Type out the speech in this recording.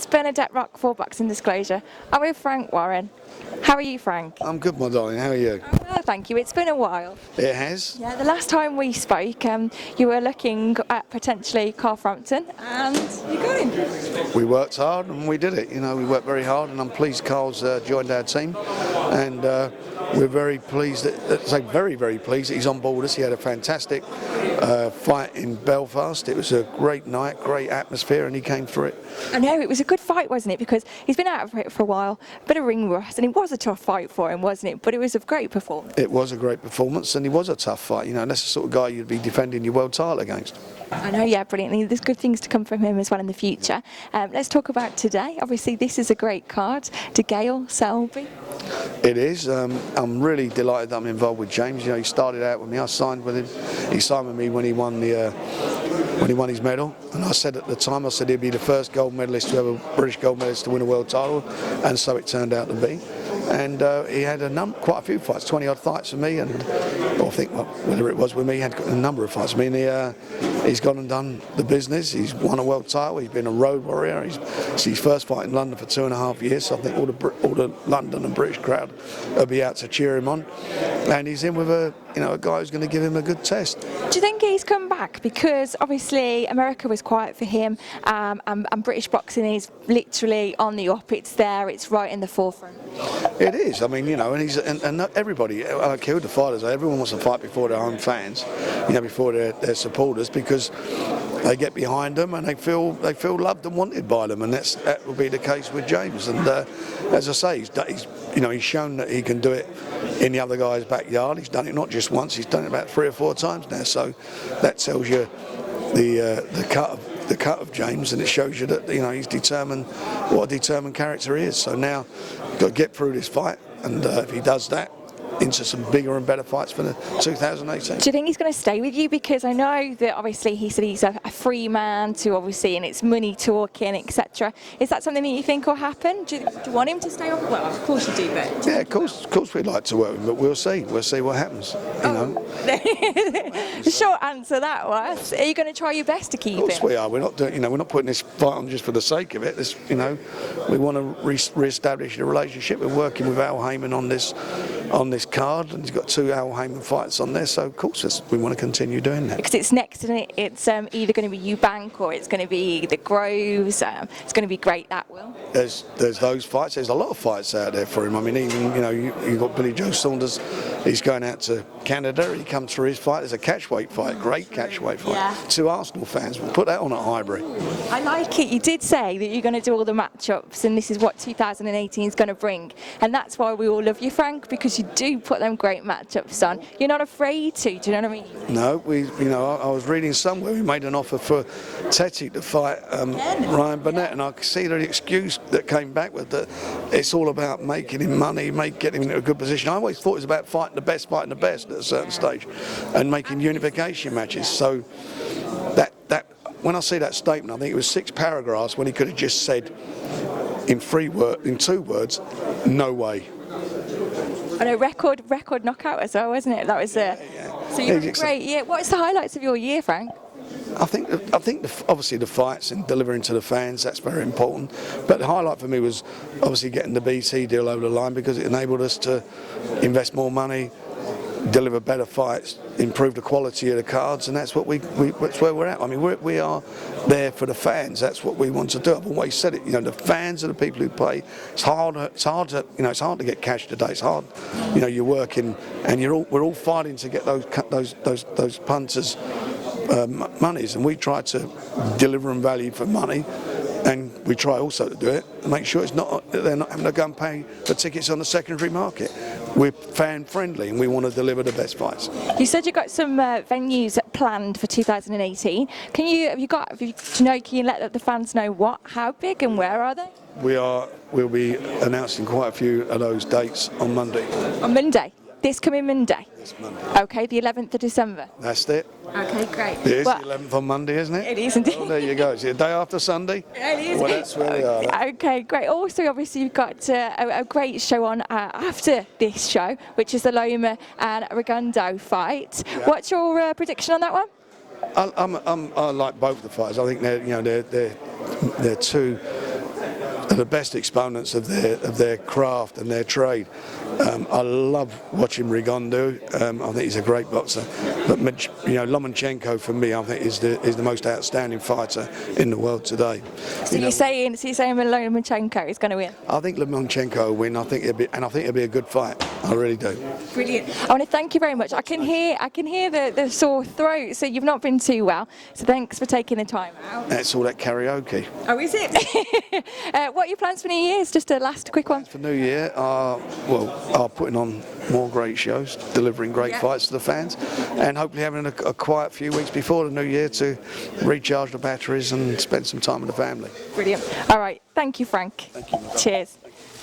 It's Bernadette Rock for Boxing Disclosure. I'm with Frank Warren. How are you, Frank? I'm good, my darling. How are you? I'm well, thank you. It's been a while. It has. Yeah, the last time we spoke, you were looking at potentially Carl Frampton, and you got him. We worked hard and we did it. You know, we worked very hard, and I'm pleased Carl's joined our team, and we're very pleased very, very pleased that he's on board us. He had a fantastic fight in Belfast. It was a great night, great atmosphere, and he came through it. I know, it was a good fight, wasn't it? Because he's been out of it for a while, a bit of ring rust, and it was a tough fight for him, wasn't it? But it was a great performance. It was a great performance, and he was a tough fight. You know, and that's the sort of guy you'd be defending your world title against. I know, yeah, brilliantly. There's good things to come from him as well in the future. Let's talk about today. Obviously, this is a great card. DeGale, Selby. It is. I'm really delighted that I'm involved with James. You know, he started out with me. I signed with him. He signed with me when he won his medal, and I said at the time, I said he'd be the first gold medalist to ever, British gold medalist to win a world title, and so it turned out to be. And he had quite a few fights, 20 odd fights with me, and I think whether it was with me, he had a number of fights with me. And he's gone and done the business. He's won a world title. He's been a road warrior. It's his first fight in London for 2.5 years. So I think all the London and British crowd will be out to cheer him on. And he's in with a guy who's going to give him a good test. Do you think he's come back? Because obviously America was quiet for him, and British boxing is literally on the up. It's there. It's right in the forefront. It is. I mean, and everybody, I don't care who the fighters are, everyone wants to fight before their own fans, before their supporters, because they get behind them and they feel loved and wanted by them, and that will be the case with James. And as I say, he's shown that he can do it in the other guy's backyard. He's done it not just once; he's done it about 3 or 4 times now. So that tells you the cut of James, and it shows you that he's determined, what a determined character he is. So now you've got to get through this fight, and if he does that, into some bigger and better fights for the 2018. Do you think he's going to stay with you? Because I know that obviously he said he's a free man to obviously, and it's money talking, etc. Is that something that you think will happen? Do you want him to stay on? Well, of course you do, but yeah, of course we'd like to work with him, but we'll see what happens. The short answer that was. Are you going to try your best to keep him? Of course we are. We're not doing. We're not putting this fight on just for the sake of it. We want to re-establish a relationship. We're working with Haymon on this card, and he's got 2 Haymon fights on there, so of course we want to continue doing that. Because it's next, isn't it? It's either going to be Eubank or it's going to be the Groves. It's going to be great, that will. There's those fights. There's a lot of fights out there for him. I mean, even you've got Billy Joe Saunders. He's going out to Canada. He comes for his fight. There's a catchweight fight, great catchweight fight. Yeah. 2 Arsenal fans. We'll put that on at Highbury. I like it. You did say that you're going to do all the matchups, and this is what 2018 is going to bring, and that's why we all love you, Frank, because you do put them great matchups on. You're not afraid to. Do you know what I mean? No, I was reading somewhere we made an offer for Teti to fight Ryan Burnett, and I could see the excuse that came back with that it's all about making him money, getting him in a good position. I always thought it was about fighting the best at a certain stage, and making unification matches. So that when I see that statement, I think it was 6 paragraphs when he could have just said in 2 words, no way. I know, record knockout as well, wasn't it? That was So you had a great year. What's the highlights of your year, Frank? I think obviously the fights and delivering to the fans, that's very important. But the highlight for me was obviously getting the BT deal over the line, because it enabled us to invest more money, deliver better fights, improve the quality of the cards, and that's that's where we're at. I mean, we are there for the fans. That's what we want to do. I've always said it. The fans are the people who play. It's hard to get cash today. It's hard. You're working, and we're all fighting to get those punters monies, and we try to deliver them value for money. And we try also to do it and make sure they're not having to go and pay for tickets on the secondary market. We're fan friendly, and we want to deliver the best fights. You said you got some venues planned for 2018. Can you let the fans know how big and where are they? We'll be announcing quite a few of those dates on Monday. On Monday? This coming Monday? This Monday. Okay, the 11th of December. That's it. Okay, great. It is the 11th on Monday, isn't it? It is indeed. Oh, there you go. It's the day after Sunday. It is. Well, that's where we are. Okay, great. Also, obviously, you've got a great show on after this show, which is the Loma and Rigondeaux fight. Yeah. What's your prediction on that one? I like both the fights. I think they're 2 are the best exponents of their craft and their trade. I love watching Rigondeaux. I think he's a great boxer. But Lomachenko for me, I think is the most outstanding fighter in the world today. So you're saying Lomachenko is going to win? I think Lomachenko will win. I think it'll be a good fight. I really do. Brilliant. I want to thank you very much. I can hear the sore throat, so you've not been too well. So thanks for taking the time out. That's all that karaoke. Oh, is it? What are your plans for New Year's? Just a last quick one. For New Year, are putting on more great shows, delivering great fights to the fans, and hopefully having a quiet few weeks before the New Year to recharge the batteries and spend some time with the family. Brilliant. All right. Thank you, Frank. Thank you. Cheers.